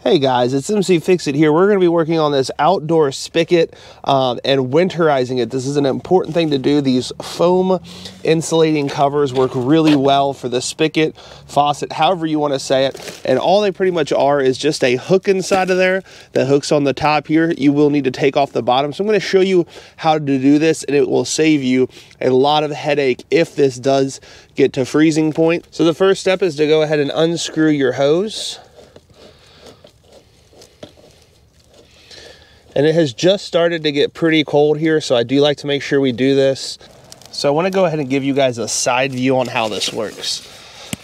Hey guys, it's Mcfixit here. We're going to be working on this outdoor spigot and winterizing it. This is an important thing to do. These foam insulating covers work really well for the spigot, faucet, however you want to say it. And all they pretty much are is just a hook inside of there that hooks on the top here. You will need to take off the bottom. So I'm going to show you how to do this, and it will save you a lot of headache if this does get to freezing point. So the first step is to go ahead and unscrew your hose. And it has just started to get pretty cold here, so I do like to make sure we do this. So I want to go ahead and give you guys a side view on how this works.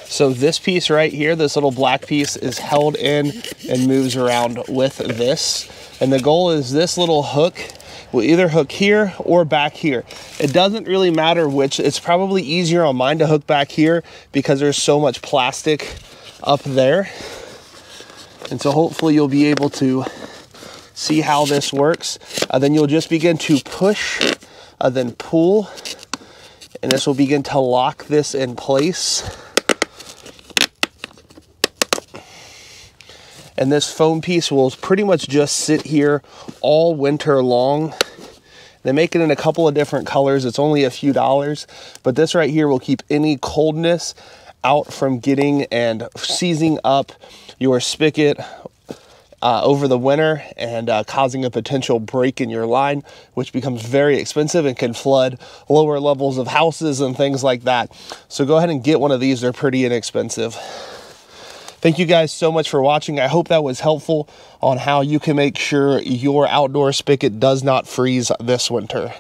So this piece right here, this little black piece, is held in and moves around with this. And the goal is this little hook will either hook here or back here. It doesn't really matter which. It's probably easier on mine to hook back here because there's so much plastic up there. And so hopefully you'll be able to see how this works. Then you'll just begin to push, then pull, and this will begin to lock this in place. And this foam piece will pretty much just sit here all winter long. They make it in a couple of different colors. It's only a few dollars, but this right here will keep any coldness out from getting and seizing up your spigot over the winter and causing a potential break in your line, which becomes very expensive and can flood lower levels of houses and things like that. So go ahead and get one of these. They're pretty inexpensive. Thank you guys so much for watching. I hope that was helpful on how you can make sure your outdoor spigot does not freeze this winter.